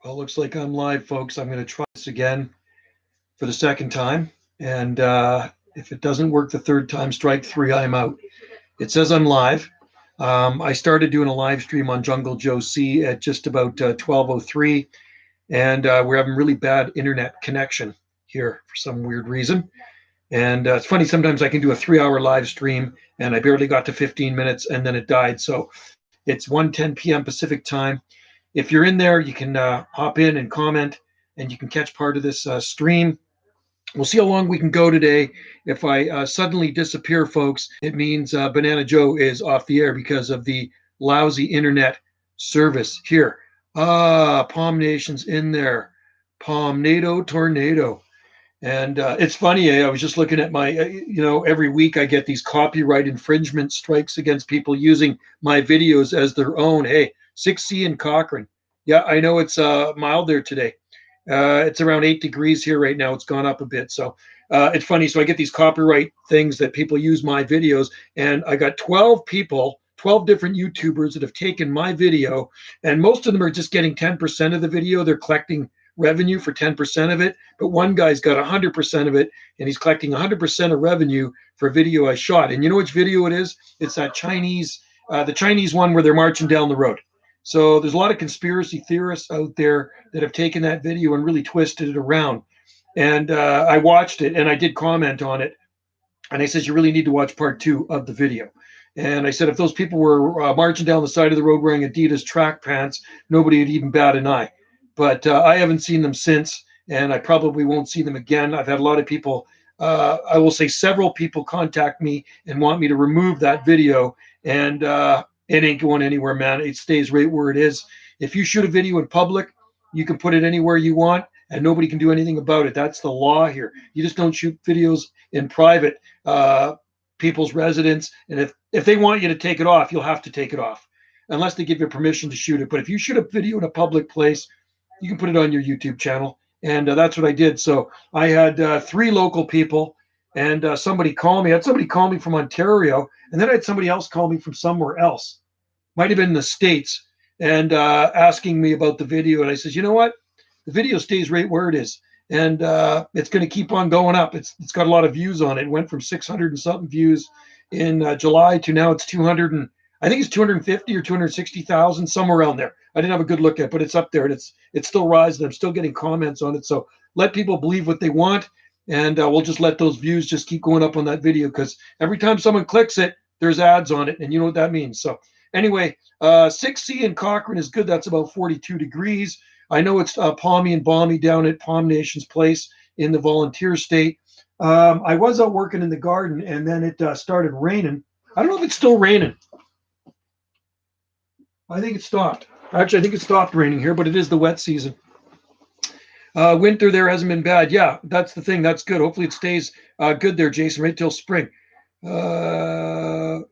Well, looks like I'm live, folks. I'm going to try this again for the second time. And if it doesn't work the third time, strike three, I'm out. It says I'm live. I started doing a live stream on Jungle Joe C at just about 12:03, and we're having really bad internet connection here for some weird reason. And it's funny, sometimes I can do a 3-hour live stream and I barely got to 15 minutes and then it died. So it's 1:10 p.m. Pacific time. If you're in there, you can hop in and comment, and you can catch part of this stream. We'll see how long we can go today. If I suddenly disappear, folks, it means Banana Joe is off the air because of the lousy internet service here. Palm Nation's in there. Palm NATO Tornado. And it's funny, I was just looking at my, every week I get these copyright infringement strikes against people using my videos as their own. Hey, 6C in Cochrane. Yeah, I know it's mild there today. It's around 8 degrees here right now. It's gone up a bit. So it's funny. So I get these copyright things that people use my videos. And I got 12 people, 12 different YouTubers that have taken my video. And most of them are just getting 10% of the video. They're collecting revenue for 10% of it, but one guy's got 100% of it, and he's collecting 100% of revenue for a video I shot. And you know which video it is? It's that the Chinese one where they're marching down the road. So there's a lot of conspiracy theorists out there that have taken that video and really twisted it around. And I watched it, and I did comment on it, and I said, you really need to watch part 2 of the video. And I said, if those people were marching down the side of the road wearing Adidas track pants, nobody would even bat an eye. But I haven't seen them since, and I probably won't see them again. I've had a lot of people, I will say several people contact me and want me to remove that video, and it ain't going anywhere, man. It stays right where it is. If you shoot a video in public, you can put it anywhere you want, and nobody can do anything about it. That's the law here. You just don't shoot videos in private people's residence, and if they want you to take it off, you'll have to take it off, unless they give you permission to shoot it. But if you shoot a video in a public place, you can put it on your YouTube channel. And that's what I did. So I had 3 local people, and somebody call me. I had somebody call me from Ontario, and then I had somebody else call me from somewhere else. Might have been in the States, and asking me about the video. And I said, you know what? The video stays right where it is. And it's going to keep on going up. It's got a lot of views on it. It went from 600 and something views in July to now it's 200 and I think it's 250 or 260,000, somewhere around there. I didn't have a good look at it, but it's up there, and it's still rising. I'm still getting comments on it. So let people believe what they want, and we'll just let those views just keep going up on that video, because every time someone clicks it, there's ads on it, and you know what that means. So anyway, 6C in Cochrane is good. That's about 42 degrees. I know it's palmy and balmy down at Palm Nation's place in the Volunteer State. I was out working in the garden, and then it started raining. I don't know if it's still raining. I think it stopped. Actually, I think it stopped raining here, but it is the wet season. Winter there hasn't been bad. Yeah, that's the thing. That's good. Hopefully it stays good there, Jason, right till spring. So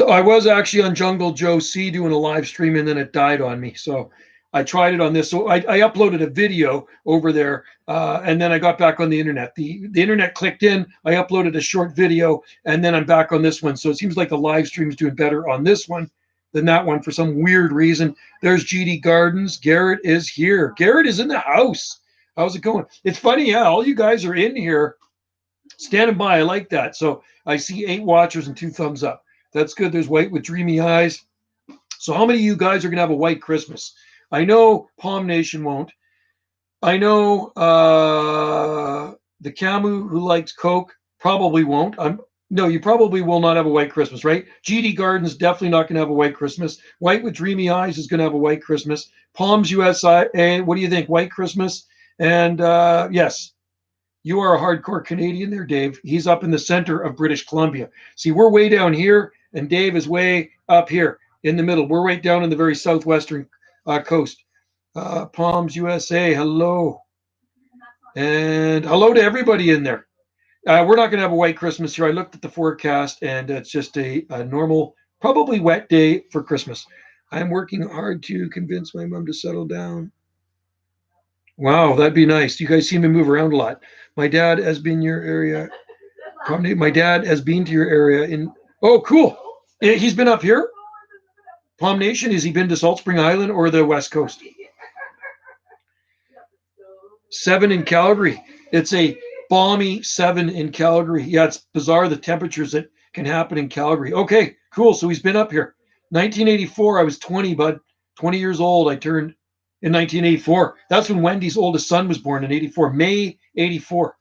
I was actually on Jungle Joe C doing a live stream, and then it died on me. So I tried it on this. So I uploaded a video over there, and then I got back on the internet. The internet clicked in. I uploaded a short video, and then I'm back on this one. So it seems like the live stream is doing better on this one than that one for some weird reason. There's GD Gardens. Garrett is here. Garrett is in the house. How's it going? It's funny, yeah, all you guys are in here standing by. I like that. So I see 8 watchers and 2 thumbs up. That's good. There's White with Dreamy Eyes. So how many of you guys are going to have a white Christmas? I know Palm Nation won't. I know the Camu who likes Coke probably won't. No, you probably will not have a white Christmas, right? GD Gardens definitely not going to have a white Christmas. White with Dreamy Eyes is going to have a white Christmas. Palms USA, what do you think? White Christmas? And yes, you are a hardcore Canadian there, Dave. He's up in the center of British Columbia. See, we're way down here, and Dave is way up here in the middle. We're right down in the very southwestern coast. Palms USA, hello. And hello to everybody in there. We're not going to have a white Christmas here. I looked at the forecast, and it's just a normal, probably wet day for Christmas. I'm working hard to convince my mom to settle down. Wow, that'd be nice. You guys seem to move around a lot. My dad has been your area. My dad has been to your area in. Oh, cool. He's been up here. Palm Nation, has he been to Salt Spring Island or the West Coast? 7 in Calgary. It's a balmy 7 in Calgary. Yeah, it's bizarre the temperatures that can happen in Calgary. Okay, cool. So he's been up here. 1984, I was 20, bud. 20 years old. I turned in 1984. That's when Wendy's oldest son was born in 84, May 84.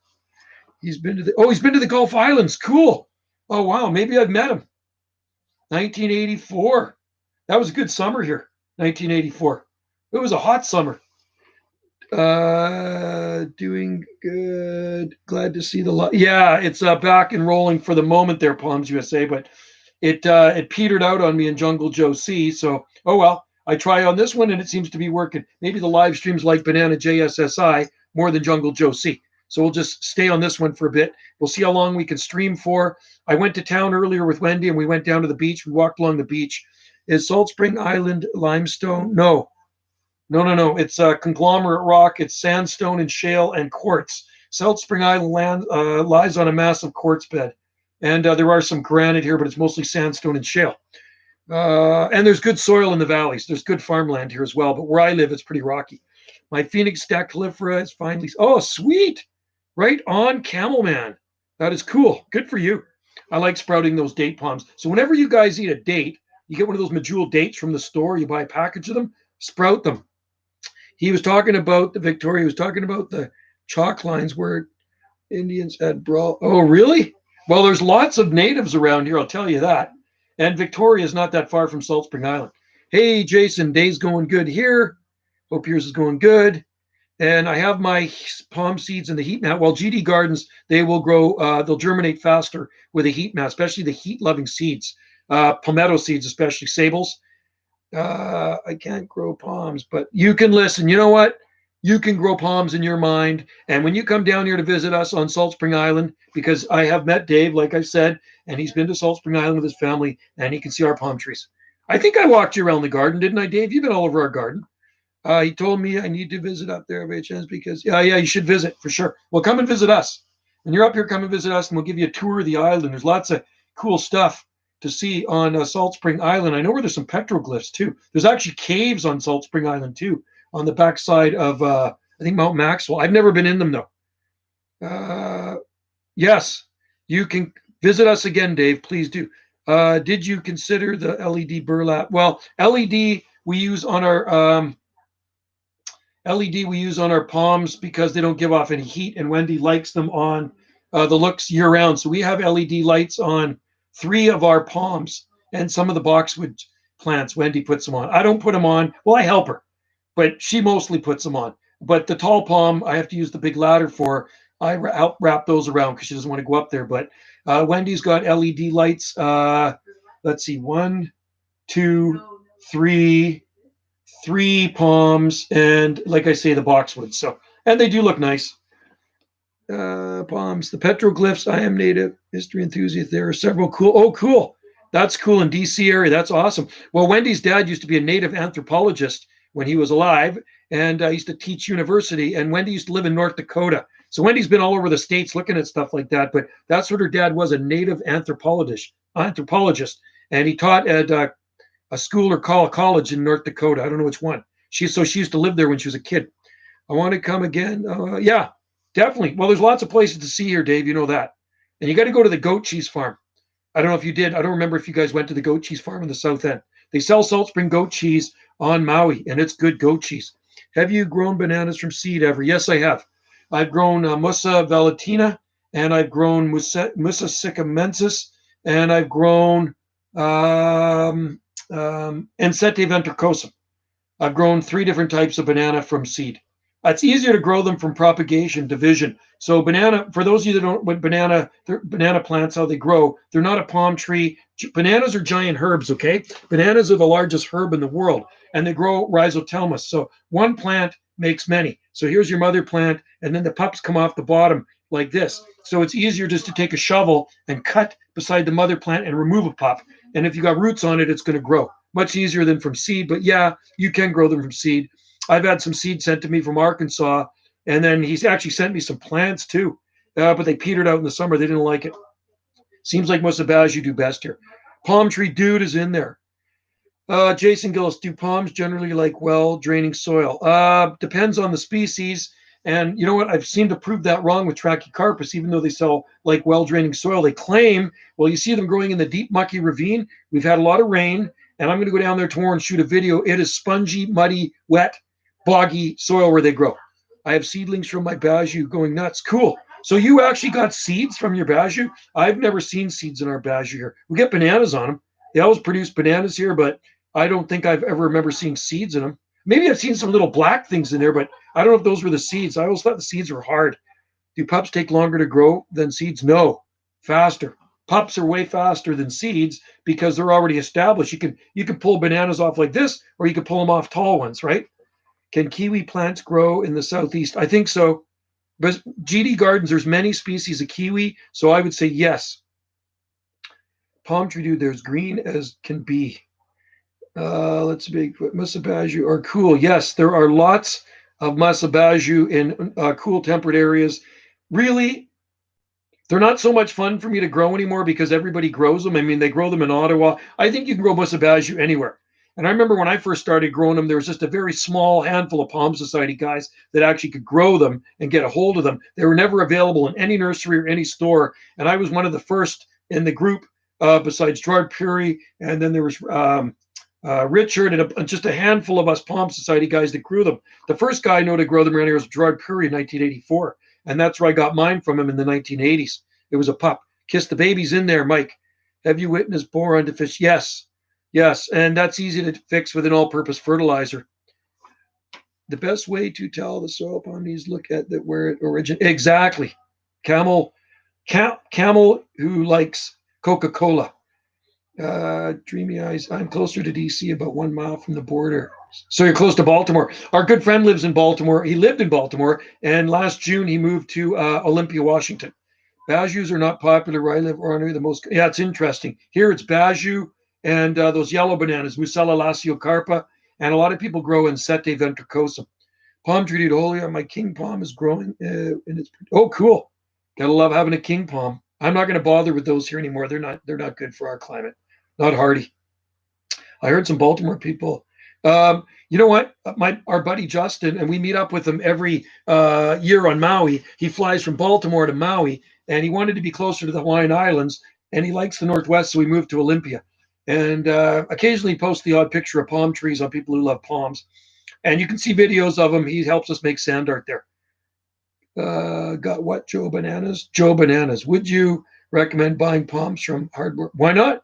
He's been to the Gulf Islands. Cool. Oh, wow. Maybe I've met him. 1984. That was a good summer here. 1984. It was a hot summer. Doing good. Glad to see the light. Yeah, it's back and rolling for the moment there, Palms USA, but it petered out on me in Jungle Joe C. So, oh well. I try on this one and it seems to be working. Maybe the live streams like Banana JSSI more than Jungle Joe C. So we'll just stay on this one for a bit. We'll see how long we can stream for. I went to town earlier with Wendy and we went down to the beach. We walked along the beach. Is Salt Spring Island limestone? No. It's conglomerate rock. It's sandstone and shale and quartz. Salt Spring Island lies on a massive quartz bed. And there are some granite here, but it's mostly sandstone and shale. And there's good soil in the valleys. There's good farmland here as well. But where I live, it's pretty rocky. My Phoenix Dactylifera is finally... Oh, sweet. Right on, Camelman. That is cool. Good for you. I like sprouting those date palms. So whenever you guys eat a date, you get one of those medjool dates from the store. You buy a package of them. Sprout them. He was talking about Victoria. He was talking about the chalk lines where Indians had brawl. Oh, really? Well, there's lots of natives around here. I'll tell you that. And Victoria is not that far from Salt Spring Island. Hey, Jason, day's going good here. Hope yours is going good. And I have my palm seeds in the heat mat. Well, GD Gardens, they will grow, they'll germinate faster with a heat mat, especially the heat-loving seeds. Palmetto seeds, especially sables. I can't grow palms, but you can listen. You know what? You can grow palms in your mind. And when you come down here to visit us on Salt Spring Island, because I have met Dave, like I said, and he's been to Salt Spring Island with his family, and he can see our palm trees. I think I walked you around the garden, didn't I, Dave? You've been all over our garden. He told me I need to visit up there by chance because, yeah, you should visit for sure. Well, come and visit us. When you're up here, come and visit us, and we'll give you a tour of the island. There's lots of cool stuff to see on Salt Spring Island. I know where there's some petroglyphs too. There's actually caves on Salt Spring Island too, on the backside of I think Mount Maxwell. I've never been in them though. Yes, you can visit us again, Dave. Please do. Did you consider the LED burlap? Well, LED we use on our palms because they don't give off any heat, and Wendy likes them on the looks year round. So we have LED lights on 3 of our palms, and some of the boxwood plants, Wendy puts them on. I don't put them on. Well, I help her, but she mostly puts them on. But the tall palm, I have to use the big ladder for. I help wrap those around because she doesn't want to go up there. But Wendy's got LED lights. Let's see, 1, 2, 3 palms, and like I say, the boxwood. So, and they do look nice. Palms, the petroglyphs. I am native history enthusiast. There are several cool. Oh, cool. That's cool in DC area. That's awesome. Well, Wendy's dad used to be a native anthropologist when he was alive, and I used to teach university. And Wendy used to live in North Dakota. So Wendy's been all over the States looking at stuff like that. But that's what her dad was, a native anthropologist, and he taught at a school or college in North Dakota. I don't know which one. She used to live there when she was a kid. I want to come again. Yeah. Definitely. Well, there's lots of places to see here, Dave. You know that. And you got to go to the goat cheese farm. I don't know if you did. I don't remember if you guys went to the goat cheese farm in the south end. They sell Salt Spring goat cheese on Maui, and it's good goat cheese. Have you grown bananas from seed ever? Yes, I have. I've grown Musa velutina, and I've grown Musa sycamensis, and I've grown Ensete ventricosum. I've grown 3 different types of banana from seed. It's easier to grow them from propagation, division. So banana, for those of you that don't know what banana plants, how they grow, they're not a palm tree. Bananas are giant herbs, okay? Bananas are the largest herb in the world, and they grow rhizotomus. So one plant makes many. So here's your mother plant, and then the pups come off the bottom like this. So it's easier just to take a shovel and cut beside the mother plant and remove a pup. And if you got roots on it, it's going to grow. Much easier than from seed, but yeah, you can grow them from seed. I've had some seed sent to me from Arkansas, and then he's actually sent me some plants too, but they petered out in the summer. They didn't like it. Seems like Musabaz, you do best here. Palm Tree Dude is in there. Jason Gillis, do palms generally like well draining soil? Depends on the species. And you know what? I've seemed to prove that wrong with Trachycarpus, even though they sell like well draining soil. They claim, well, you see them growing in the deep mucky ravine. We've had a lot of rain, and I'm going to go down there tomorrow and shoot a video. It is spongy, muddy, wet, boggy soil where they grow. I have seedlings from my Bajou going nuts. Cool. So you actually got seeds from your Bajou? I've never seen seeds in our Bajou here. We get bananas on them. They always produce bananas here, but I don't think I've ever remember seeing seeds in them. Maybe I've seen some little black things in there, but I don't know if those were the seeds. I always thought the seeds were hard. Do pups take longer to grow than seeds? No, faster. Pups are way faster than seeds because they're already established. You can pull bananas off like this, or you can pull them off tall ones, right? Can kiwi plants grow in the southeast? I think so. But GD Gardens, there's many species of kiwi, so I would say yes. Palm tree dude, there's green as can be. Let's see, Musabaju are cool. Yes, there are lots of Musabaju in cool temperate areas. Really, they're not so much fun for me to grow anymore because everybody grows them. I mean, they grow them in Ottawa. I think you can grow Musabaju anywhere. And I remember when I first started growing them, there was just a very small handful of Palm Society guys that actually could grow them and get a hold of them. They were never available in any nursery or any store. And I was one of the first in the group, besides Gerard Puri, and then there was Richard, and just a handful of us Palm Society guys that grew them. The first guy I know to grow them around here was Gerard Puri in 1984. And that's where I got mine from him in the 1980s. It was a pup. Kiss the babies in there, Mike. Have you witnessed boron deficiency? Yes. Yes. And that's easy to fix with an all-purpose fertilizer. The best way to tell the soil palm needs look at that where it originated. Exactly. Camel who likes Coca-Cola. Dreamy eyes. I'm closer to DC, about 1 mile from the border. So you're close to Baltimore. Our good friend lives in Baltimore. He lived in Baltimore, and last June he moved to Olympia, Washington. Bajus are not popular where I live, or are the most. Yeah, it's interesting. Here it's Bajou and those yellow bananas, Musella laciocarpa, and a lot of people grow in Sete ventricosum. Palm tree Dudolia, my king palm is growing in its. Oh, cool. Gotta love having a king palm. I'm not going to bother with those here anymore. They're not good for our climate. Not hardy. I heard some Baltimore people. You know what? Our buddy Justin, and we meet up with him every year on Maui. He flies from Baltimore to Maui, and he wanted to be closer to the Hawaiian Islands, and he likes the Northwest, so we moved to Olympia. And occasionally post the odd picture of palm trees on people who love palms. And you can see videos of him. He helps us make sand art there. Got what, Joe Bananas? Joe Bananas. Would you recommend buying palms from hardware? Why not?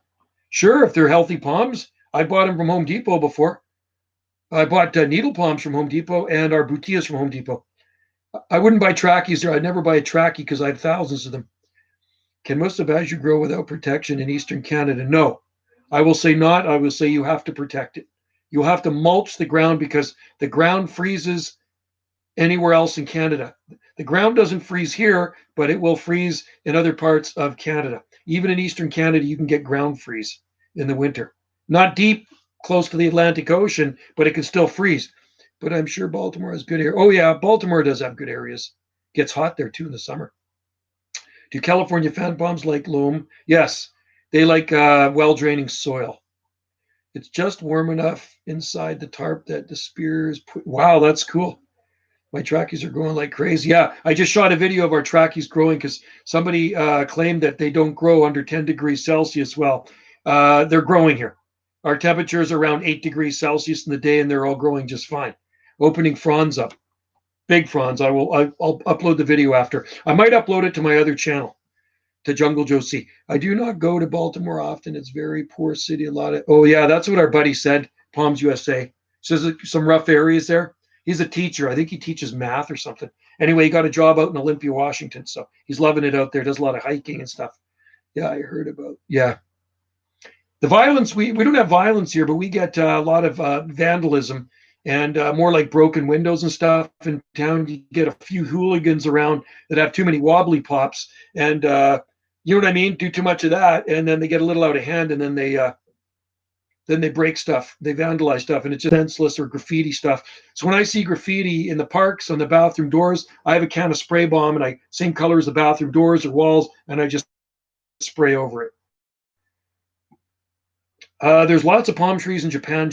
Sure, if they're healthy palms. I bought them from Home Depot before. I bought needle palms from Home Depot and arbutillas from Home Depot. I wouldn't buy trackies there. I'd never buy a trachea because I have thousands of them. Can Musabaju grow without protection in Eastern Canada? No. I will say not. I will say you have to protect it. You'll have to mulch the ground because the ground freezes anywhere else in Canada. The ground doesn't freeze here, but it will freeze in other parts of Canada. Even in Eastern Canada, you can get ground freeze in the winter. Not deep, close to the Atlantic Ocean, but it can still freeze. But I'm sure Baltimore has good air. Oh yeah, Baltimore does have good areas. Gets hot there too in the summer. Do California fan palms like loam? Yes, they like well-draining soil. It's just warm enough inside the tarp that the spears. Wow, that's cool. My trackies are growing like crazy. Yeah, I just shot a video of our trackies growing because somebody claimed that they don't grow under 10 degrees Celsius. Well, they're growing here. Our temperature is around 8 degrees Celsius in the day, and they're all growing just fine. Opening fronds up, big fronds. I'll upload the video after. I might upload it to my other channel, to Jungle Joe C. I do not go to Baltimore often. It's very poor city. A lot of. Oh yeah, that's what our buddy said. Palms USA says some rough areas there. He's a teacher. I think he teaches math or something. Anyway, he got a job out in Olympia, Washington. So he's loving it out there. Does a lot of hiking and stuff. Yeah, I heard about. Yeah. The violence, we don't have violence here, but we get a lot of vandalism and more like broken windows and stuff in town. You get a few hooligans around that have too many wobbly pops and you know what I mean? Do too much of that. And then they get a little out of hand and then they break stuff, they vandalize stuff, and it's just senseless or graffiti stuff. So when I see graffiti in the parks on the bathroom doors, I have a can of spray bomb and I same color as the bathroom doors or walls, and I just spray over it. There's lots of palm trees in Japan,